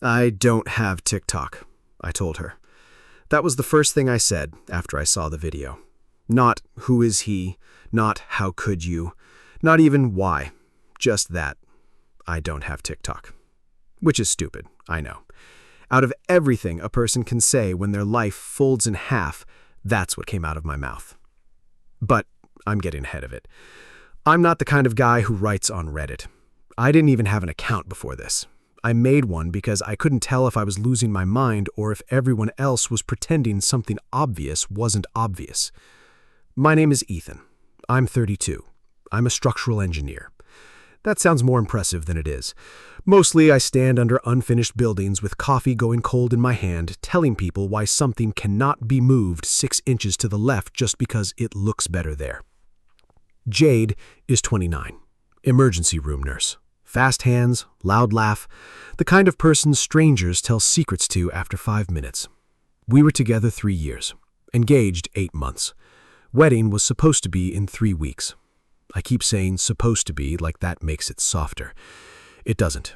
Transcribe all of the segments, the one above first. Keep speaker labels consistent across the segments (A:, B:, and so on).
A: I don't have TikTok, I told her. That was the first thing I said after I saw the video. Not who is he, not how could you, not even why. Just that. I don't have TikTok. Which is stupid, I know. Out of everything a person can say when their life folds in half, that's what came out of my mouth. But I'm getting ahead of it. I'm not the kind of guy who writes on Reddit. I didn't even have an account before this. I made one because I couldn't tell if I was losing my mind or if everyone else was pretending something obvious wasn't obvious. My name is Ethan. I'm 32. I'm a structural engineer. That sounds more impressive than it is. Mostly I stand under unfinished buildings with coffee going cold in my hand, telling people why something cannot be moved 6 inches to the left just because it looks better there. Jade is 29. Emergency room nurse. Fast hands, loud laugh, the kind of person strangers tell secrets to after 5 minutes. We were together 3 years, engaged 8 months. Wedding was supposed to be in 3 weeks. I keep saying supposed to be like that makes it softer. It doesn't.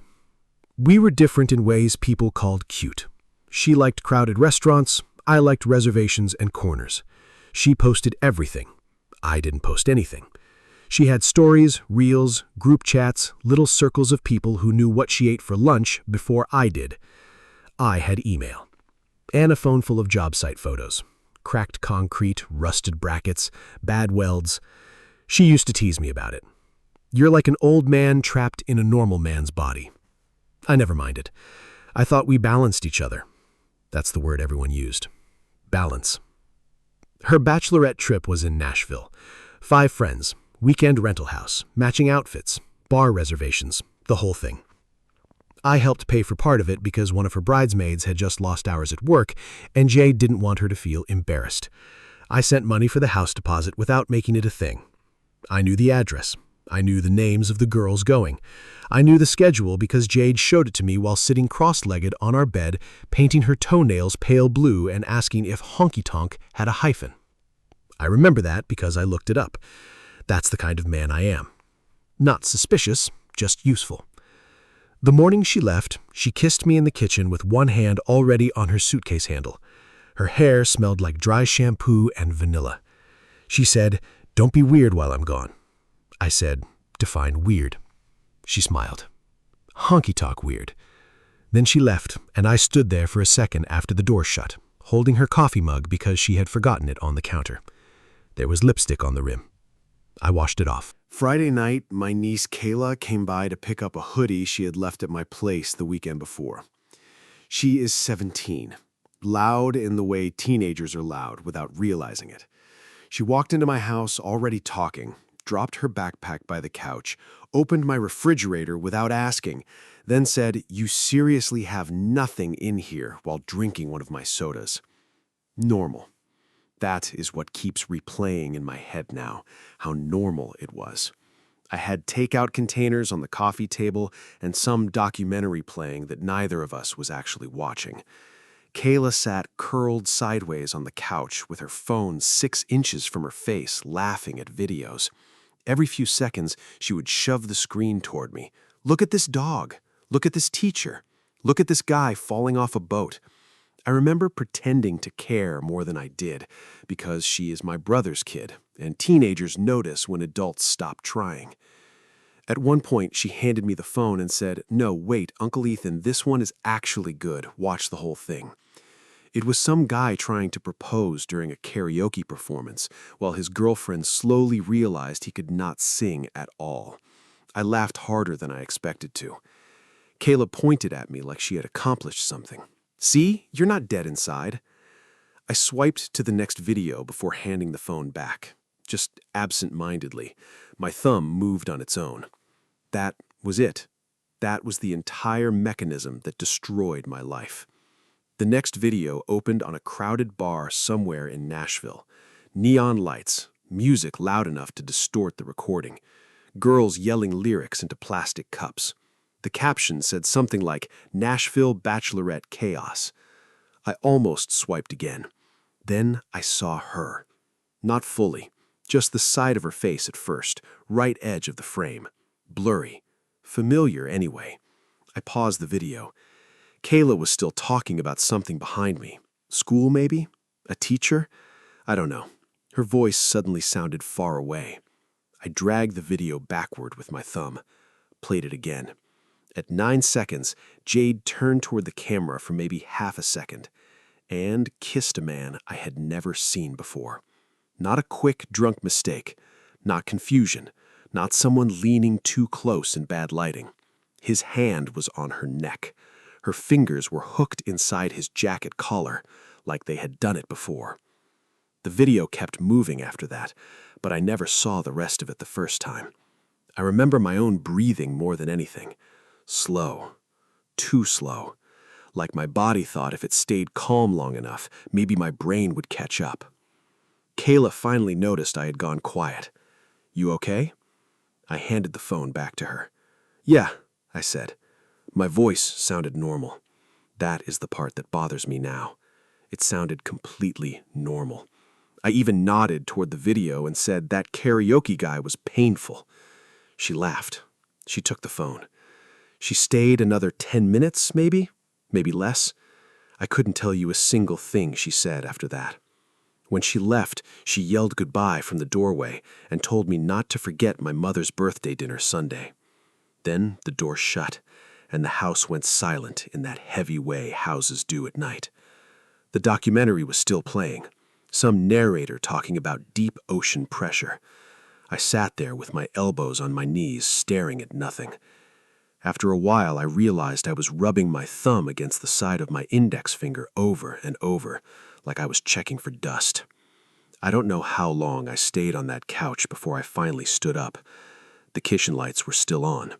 A: We were different in ways people called cute. She liked crowded restaurants, I liked reservations and corners. She posted everything. I didn't post anything. She had stories, reels, group chats, little circles of people who knew what she ate for lunch before I did. I had email. And a phone full of job site photos. Cracked concrete, rusted brackets, bad welds. She used to tease me about it. You're like an old man trapped in a normal man's body. I never minded. I thought we balanced each other. That's the word everyone used. Balance. Her bachelorette trip was in Nashville. 5 friends, weekend rental house, matching outfits, bar reservations, the whole thing. I helped pay for part of it because one of her bridesmaids had just lost hours at work, and Jay didn't want her to feel embarrassed. I sent money for the house deposit without making it a thing. I knew the address. I knew the names of the girls going. I knew the schedule because Jade showed it to me while sitting cross-legged on our bed, painting her toenails pale blue and asking if honky-tonk had a hyphen. I remember that because I looked it up. That's the kind of man I am. Not suspicious, just useful. The morning she left, she kissed me in the kitchen with one hand already on her suitcase handle. Her hair smelled like dry shampoo and vanilla. She said, "Don't be weird while I'm gone." I said, "Define weird." She smiled. Honky-tonk weird. Then she left, and I stood there for a second after the door shut, holding her coffee mug because she had forgotten it on the counter. There was lipstick on the rim. I washed it off. Friday night, my niece Kayla came by to pick up a hoodie she had left at my place the weekend before. She is 17, loud in the way teenagers are loud without realizing it. She walked into my house already talking, dropped her backpack by the couch, opened my refrigerator without asking, then said, "You seriously have nothing in here," while drinking one of my sodas. Normal. That is what keeps replaying in my head now, how normal it was. I had takeout containers on the coffee table and some documentary playing that neither of us was actually watching. Kayla sat curled sideways on the couch with her phone 6 inches from her face, laughing at videos. Every few seconds, she would shove the screen toward me. "Look at this dog. Look at this teacher. Look at this guy falling off a boat." I remember pretending to care more than I did, because she is my brother's kid, and teenagers notice when adults stop trying. At one point, she handed me the phone and said, "No, wait, Uncle Ethan, this one is actually good. Watch the whole thing." It was some guy trying to propose during a karaoke performance, while his girlfriend slowly realized he could not sing at all. I laughed harder than I expected to. Kayla pointed at me like she had accomplished something. "See, you're not dead inside." I swiped to the next video before handing the phone back, just absent-mindedly. My thumb moved on its own. That was it. That was the entire mechanism that destroyed my life. The next video opened on a crowded bar somewhere in Nashville. Neon lights, music loud enough to distort the recording, girls yelling lyrics into plastic cups. The caption said something like, "Nashville Bachelorette Chaos." I almost swiped again. Then I saw her. Not fully, just the side of her face at first, right edge of the frame. Blurry. Familiar anyway. I paused the video. Kayla was still talking about something behind me. School, maybe? A teacher? I don't know. Her voice suddenly sounded far away. I dragged the video backward with my thumb, played it again. At 9 seconds, Jade turned toward the camera for maybe half a second and kissed a man I had never seen before. Not a quick, drunk mistake, not confusion, not someone leaning too close in bad lighting. His hand was on her neck. Her fingers were hooked inside his jacket collar, like they had done it before. The video kept moving after that, but I never saw the rest of it the first time. I remember my own breathing more than anything. Slow. Too slow. Like my body thought if it stayed calm long enough, maybe my brain would catch up. Kayla finally noticed I had gone quiet. "You okay?" I handed the phone back to her. "Yeah," I said. My voice sounded normal. That is the part that bothers me now. It sounded completely normal. I even nodded toward the video and said that karaoke guy was painful. She laughed. She took the phone. She stayed another 10 minutes, maybe less. I couldn't tell you a single thing she said after that. When she left, she yelled goodbye from the doorway and told me not to forget my mother's birthday dinner Sunday. Then the door shut, and the house went silent in that heavy way houses do at night. The documentary was still playing, some narrator talking about deep ocean pressure. I sat there with my elbows on my knees, staring at nothing. After a while, I realized I was rubbing my thumb against the side of my index finger over and over, like I was checking for dust. I don't know how long I stayed on that couch before I finally stood up. The kitchen lights were still on.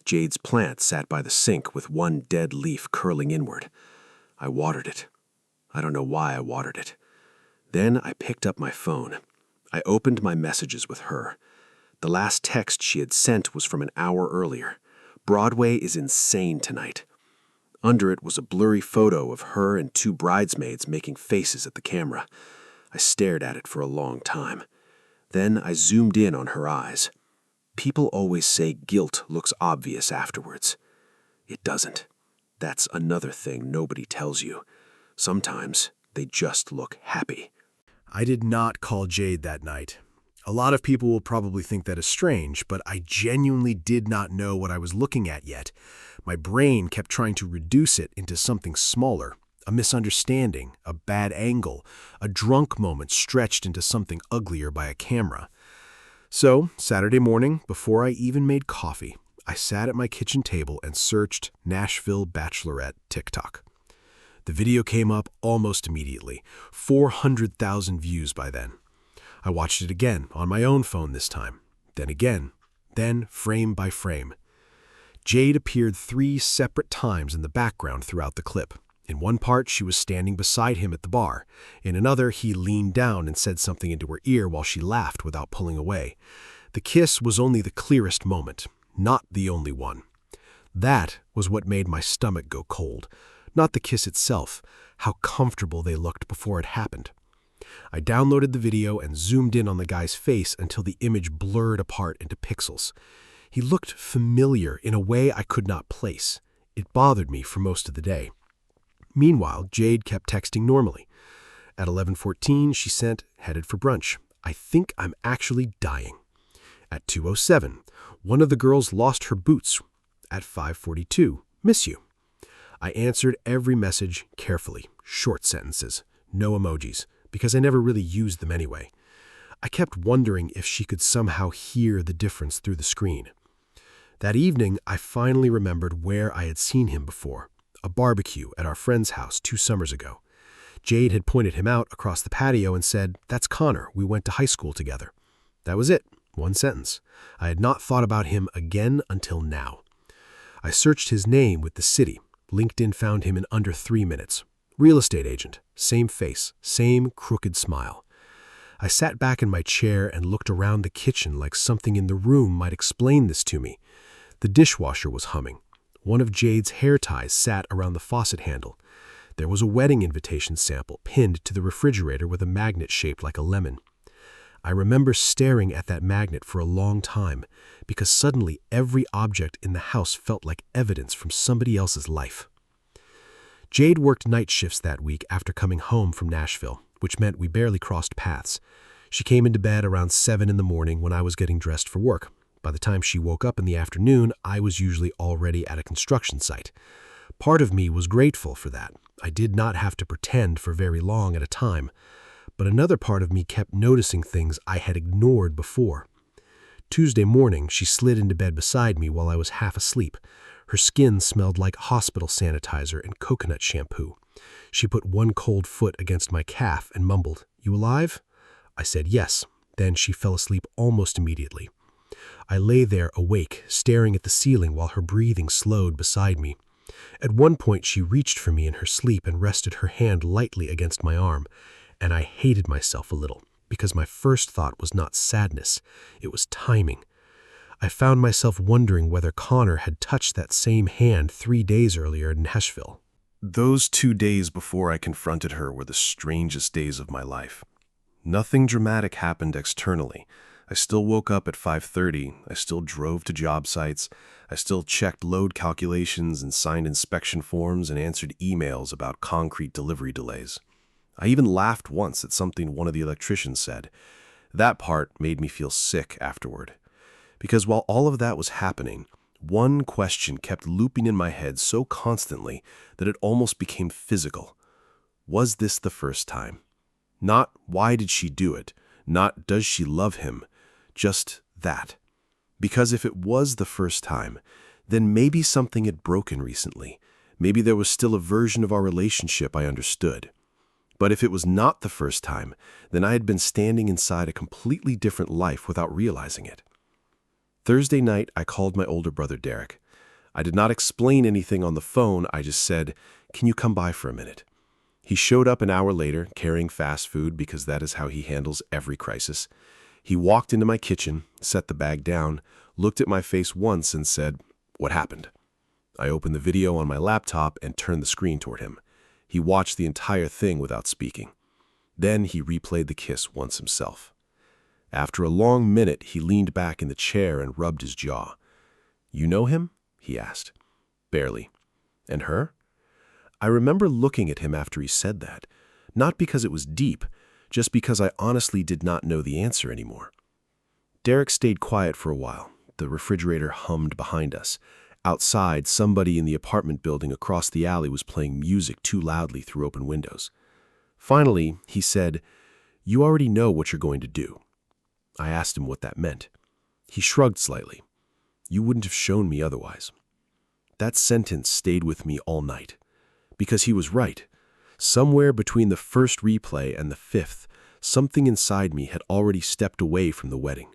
A: Jade's plant sat by the sink with one dead leaf curling inward. I watered it. I don't know why I watered it. Then I picked up my phone. I opened my messages with her. The last text she had sent was from an hour earlier. "Broadway is insane tonight." Under it was a blurry photo of her and two bridesmaids making faces at the camera. I stared at it for a long time. Then I zoomed in on her eyes. People always say guilt looks obvious afterwards. It doesn't. That's another thing nobody tells you. Sometimes they just look happy. I did not call Jade that night. A lot of people will probably think that is strange, but I genuinely did not know what I was looking at yet. My brain kept trying to reduce it into something smaller, a misunderstanding, a bad angle, a drunk moment stretched into something uglier by a camera. So, Saturday morning, before I even made coffee, I sat at my kitchen table and searched Nashville Bachelorette TikTok. The video came up almost immediately, 400,000 views by then. I watched it again, on my own phone this time, then again, then frame by frame. Jade appeared 3 separate times in the background throughout the clip. In one part, she was standing beside him at the bar. In another, he leaned down and said something into her ear while she laughed without pulling away. The kiss was only the clearest moment, not the only one. That was what made my stomach go cold. Not the kiss itself, how comfortable they looked before it happened. I downloaded the video and zoomed in on the guy's face until the image blurred apart into pixels. He looked familiar in a way I could not place. It bothered me for most of the day. Meanwhile, Jade kept texting normally. At 11:14, she sent, "Headed for brunch. I think I'm actually dying." At 2:07, one of the girls lost her boots. At 5:42, "Miss you." I answered every message carefully, short sentences, no emojis, because I never really used them anyway. I kept wondering if she could somehow hear the difference through the screen. That evening, I finally remembered where I had seen him before, a barbecue at our friend's house 2 summers ago. Jade had pointed him out across the patio and said, "That's Connor, we went to high school together." That was it, one sentence. I had not thought about him again until now. I searched his name with the city. LinkedIn found him in under 3 minutes. Real estate agent, same face, same crooked smile. I sat back in my chair and looked around the kitchen like something in the room might explain this to me. The dishwasher was humming. One of Jade's hair ties sat around the faucet handle. There was a wedding invitation sample pinned to the refrigerator with a magnet shaped like a lemon. I remember staring at that magnet for a long time because suddenly every object in the house felt like evidence from somebody else's life. Jade worked night shifts that week after coming home from Nashville, which meant we barely crossed paths. She came into bed around 7 in the morning when I was getting dressed for work. By the time she woke up in the afternoon, I was usually already at a construction site. Part of me was grateful for that. I did not have to pretend for very long at a time. But another part of me kept noticing things I had ignored before. Tuesday morning, she slid into bed beside me while I was half asleep. Her skin smelled like hospital sanitizer and coconut shampoo. She put one cold foot against my calf and mumbled, "You alive?" I said yes. Then she fell asleep almost immediately. I lay there awake, staring at the ceiling while her breathing slowed beside me. At one point, she reached for me in her sleep and rested her hand lightly against my arm, and I hated myself a little, because my first thought was not sadness, it was timing. I found myself wondering whether Connor had touched that same hand 3 days earlier in Nashville.
B: Those 2 days before I confronted her were the strangest days of my life. Nothing dramatic happened externally. I still woke up at 5:30, I still drove to job sites, I still checked load calculations and signed inspection forms and answered emails about concrete delivery delays. I even laughed once at something one of the electricians said. That part made me feel sick afterward. Because while all of that was happening, one question kept looping in my head so constantly that it almost became physical. Was this the first time? Not why did she do it, not does she love him, just that. Because if it was the first time, then maybe something had broken recently. Maybe there was still a version of our relationship I understood. But if it was not the first time, then I had been standing inside a completely different life without realizing it. Thursday night, I called my older brother Derek. I did not explain anything on the phone, I just said, "Can you come by for a minute?" He showed up an hour later, carrying fast food because that is how he handles every crisis. He walked into my kitchen, set the bag down, looked at my face once and said, "What happened?" I opened the video on my laptop and turned the screen toward him. He watched the entire thing without speaking. Then he replayed the kiss once himself. After a long minute, he leaned back in the chair and rubbed his jaw. "You know him?" he asked. "Barely." "And her?" I remember looking at him after he said that, not because it was deep, just because I honestly did not know the answer anymore. Derek stayed quiet for a while. The refrigerator hummed behind us. Outside, somebody in the apartment building across the alley was playing music too loudly through open windows. Finally, he said, "You already know what you're going to do." I asked him what that meant. He shrugged slightly. "You wouldn't have shown me otherwise." That sentence stayed with me all night. Because he was right. Somewhere between the first replay and the fifth, something inside me had already stepped away from the wedding.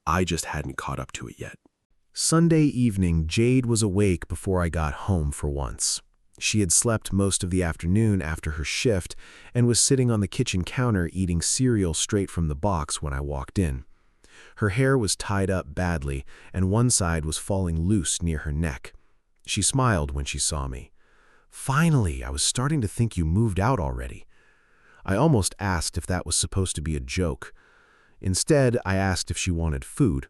B: I just hadn't caught up to it yet.
A: Sunday evening, Jade was awake before I got home for once. She had slept most of the afternoon after her shift and was sitting on the kitchen counter eating cereal straight from the box when I walked in. Her hair was tied up badly, and one side was falling loose near her neck. She smiled when she saw me. "Finally, I was starting to think you moved out already." I almost asked if that was supposed to be a joke. Instead, I asked if she wanted food.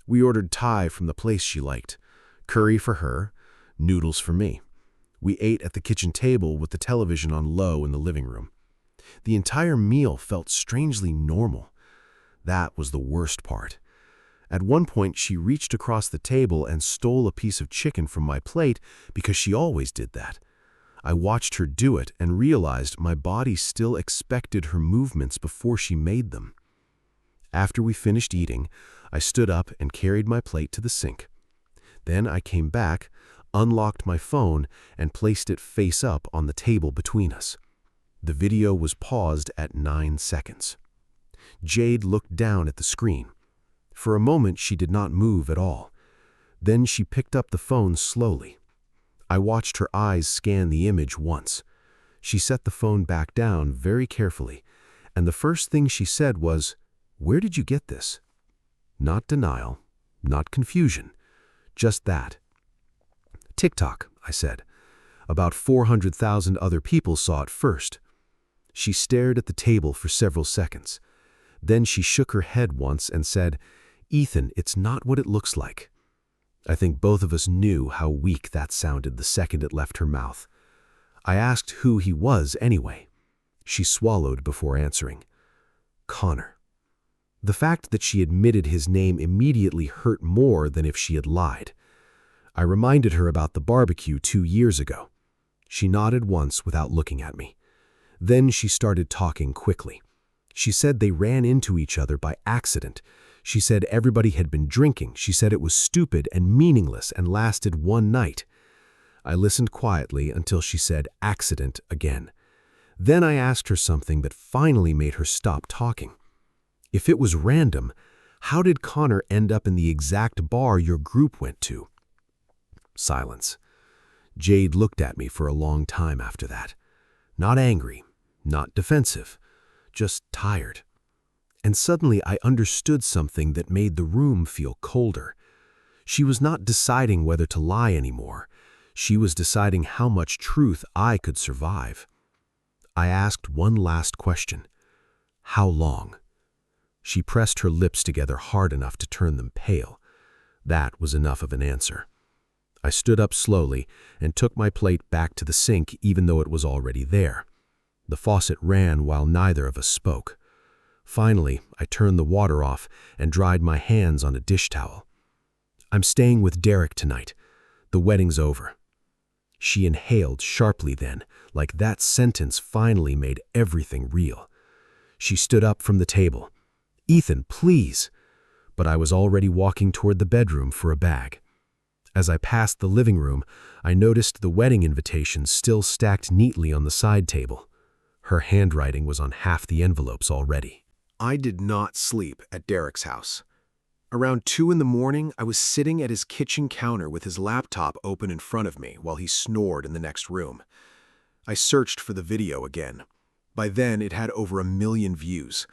A: We ordered Thai from the place she liked. Curry for her, noodles for me. We ate at the kitchen table with the television on low in the living room. The entire meal felt strangely normal. That was the worst part. At one point, she reached across the table and stole a piece of chicken from my plate because she always did that. I watched her do it and realized my body still expected her movements before she made them. After we finished eating, I stood up and carried my plate to the sink. Then I came back, unlocked my phone, and placed it face up on the table between us. The video was paused at 9 seconds. Jade looked down at the screen. For a moment, she did not move at all. Then she picked up the phone slowly. I watched her eyes scan the image once. She set the phone back down very carefully, and the first thing she said was, "Where did you get this?" Not denial, not confusion, just that. "TikTok," I said. "About 400,000 other people saw it first." She stared at the table for several seconds. Then she shook her head once and said, "Ethan, it's not what it looks like." I think both of us knew how weak that sounded the second it left her mouth. I asked who he was anyway. She swallowed before answering. Connor. The fact that she admitted his name immediately hurt more than if she had lied. I reminded her about the barbecue 2 years ago. She nodded once without looking at me. Then she started talking quickly. She said they ran into each other by accident. She said everybody had been drinking. She said it was stupid and meaningless and lasted 1 night. I listened quietly until she said accident again. Then I asked her something that finally made her stop talking. If it was random, how did Connor end up in the exact bar your group went to? Silence. Jade looked at me for a long time after that. Not angry, not defensive, just tired. And suddenly I understood something that made the room feel colder. She was not deciding whether to lie anymore. She was deciding how much truth I could survive. I asked one last question. How long? She pressed her lips together hard enough to turn them pale. That was enough of an answer. I stood up slowly and took my plate back to the sink even though it was already there. The faucet ran while neither of us spoke. Finally, I turned the water off and dried my hands on a dish towel. I'm staying with Derek tonight. The wedding's over. She inhaled sharply then, like that sentence finally made everything real. She stood up from the table. Ethan, please. But I was already walking toward the bedroom for a bag. As I passed the living room, I noticed the wedding invitations still stacked neatly on the side table. Her handwriting was on half the envelopes already. I did not sleep at Derek's house. Around 2 in the morning, I was sitting at his kitchen counter with his laptop open in front of me while he snored in the next room. I searched for the video again. By then, it had over 1 million views.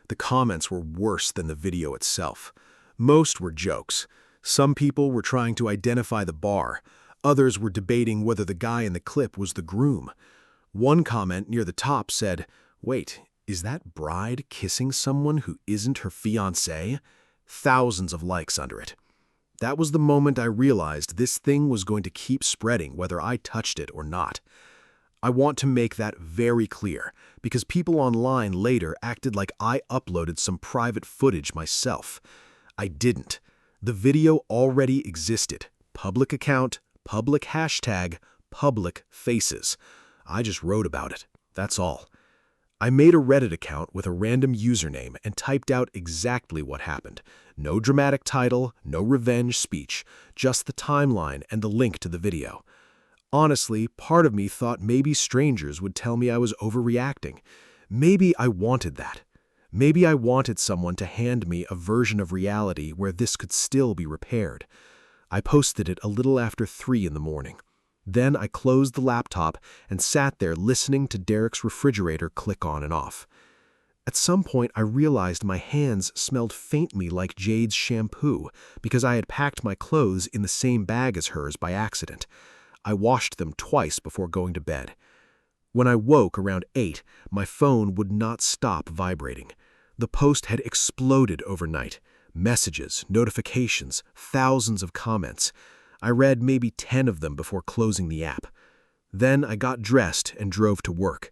A: The comments were worse than the video itself. Most were jokes. Some people were trying to identify the bar. Others were debating whether the guy in the clip was the groom. One comment near the top said, "Wait, is that bride kissing someone who isn't her fiancé?" Thousands of likes under it. That was the moment I realized this thing was going to keep spreading whether I touched it or not. I want to make that very clear, because people online later acted like I uploaded some private footage myself. I didn't. The video already existed. Public account, public hashtag, public faces. I just wrote about it. That's all. I made a Reddit account with a random username and typed out exactly what happened. No dramatic title, no revenge speech, just the timeline and the link to the video. Honestly, part of me thought maybe strangers would tell me I was overreacting. Maybe I wanted that. Maybe I wanted someone to hand me a version of reality where this could still be repaired. I posted it a little after 3 in the morning. Then I closed the laptop and sat there listening to Derek's refrigerator click on and off. At some point, I realized my hands smelled faintly like Jade's shampoo because I had packed my clothes in the same bag as hers by accident. I washed them twice before going to bed. When I woke around 8, my phone would not stop vibrating. The post had exploded overnight. Messages, notifications, thousands of comments. I read maybe 10 of them before closing the app. Then I got dressed and drove to work.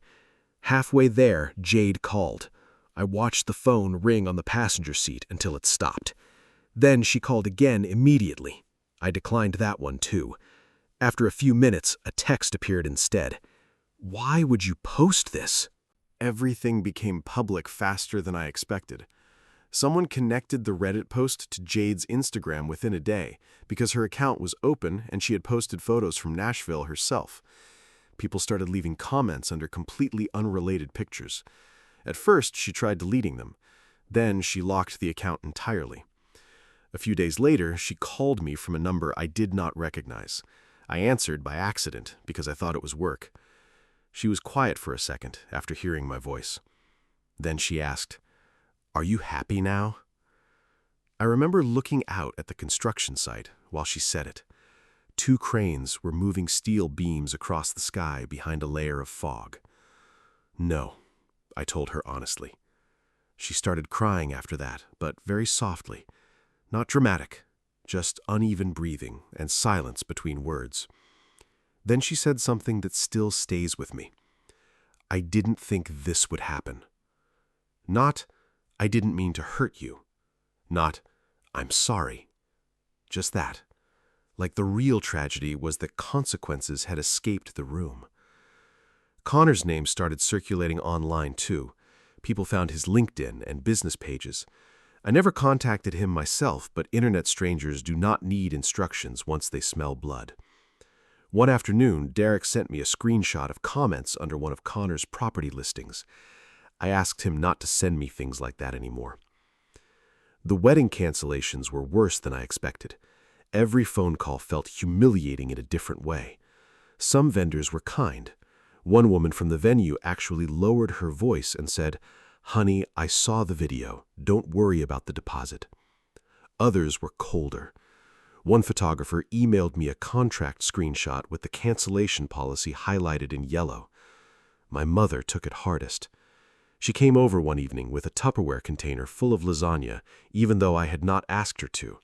A: Halfway there, Jade called. I watched the phone ring on the passenger seat until it stopped. Then she called again immediately. I declined that one too. After a few minutes, a text appeared instead. "Why would you post this?" Everything became public faster than I expected. Someone connected the Reddit post to Jade's Instagram within a day because her account was open and she had posted photos from Nashville herself. People started leaving comments under completely unrelated pictures. At first, she tried deleting them. Then she locked the account entirely. A few days later, she called me from a number I did not recognize. I answered by accident because I thought it was work. She was quiet for a second after hearing my voice. Then she asked, "Are you happy now?" I remember looking out at the construction site while she said it. 2 cranes were moving steel beams across the sky behind a layer of fog. "No," I told her honestly. She started crying after that, but very softly. Not dramatic, just uneven breathing and silence between words.
B: Then she said something that still stays with me. I didn't think this would happen. Not, I didn't mean to hurt you. Not, I'm sorry. Just that. Like the real tragedy was that consequences had escaped the room. Connor's name started circulating online too. People found his LinkedIn and business pages. I never contacted him myself, but internet strangers do not need instructions once they smell blood. One afternoon, Derek sent me a screenshot of comments under one of Connor's property listings. I asked him not to send me things like that anymore. The wedding cancellations were worse than I expected. Every phone call felt humiliating in a different way. Some vendors were kind. One woman from the venue actually lowered her voice and said, "Honey, I saw the video. Don't worry about the deposit." Others were colder. One photographer emailed me a contract screenshot with the cancellation policy highlighted in yellow. My mother took it hardest. She came over one evening with a Tupperware container full of lasagna, even though I had not asked her to.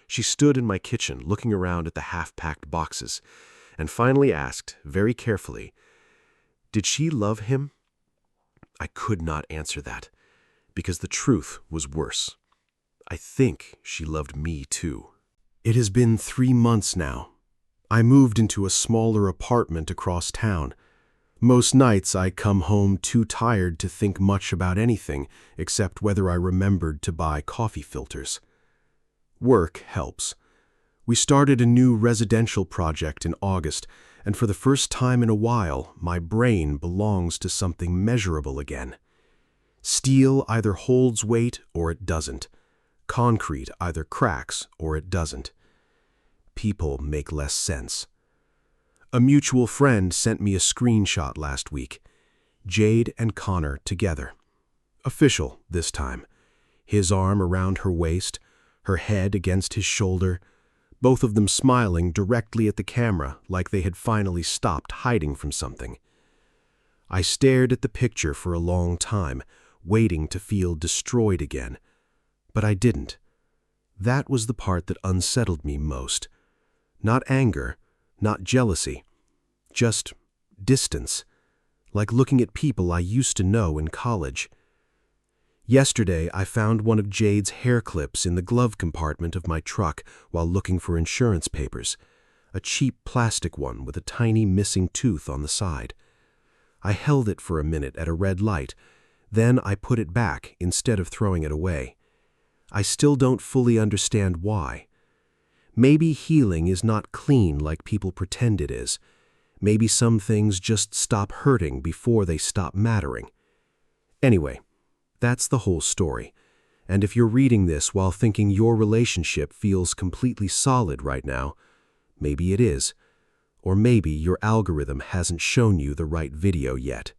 B: She stood in my kitchen looking around at the half-packed boxes and finally asked, very carefully, "Did she love him?" I could not answer that, because the truth was worse. I think she loved me too. It has been 3 months now. I moved into a smaller apartment across town. Most nights I come home too tired to think much about anything except whether I remembered to buy coffee filters. Work helps. We started a new residential project in August, and for the first time in a while, my brain belongs to something measurable again. Steel either holds weight or it doesn't. Concrete either cracks or it doesn't. People make less sense. A mutual friend sent me a screenshot last week. Jade and Connor together. Official this time. His arm around her waist, her head against his shoulder, both of them smiling directly at the camera like they had finally stopped hiding from something. I stared at the picture for a long time, waiting to feel destroyed again. But I didn't. That was the part that unsettled me most. Not anger, not jealousy, just distance, like looking at people I used to know in college. Yesterday, I found one of Jade's hair clips in the glove compartment of my truck while looking for insurance papers, a cheap plastic one with a tiny missing tooth on the side. I held it for a minute at a red light, then I put it back instead of throwing it away. I still don't fully understand why. Maybe healing is not clean like people pretend it is. Maybe some things just stop hurting before they stop mattering. Anyway, that's the whole story. And if you're reading this while thinking your relationship feels completely solid right now, maybe it is. Or maybe your algorithm hasn't shown you the right video yet.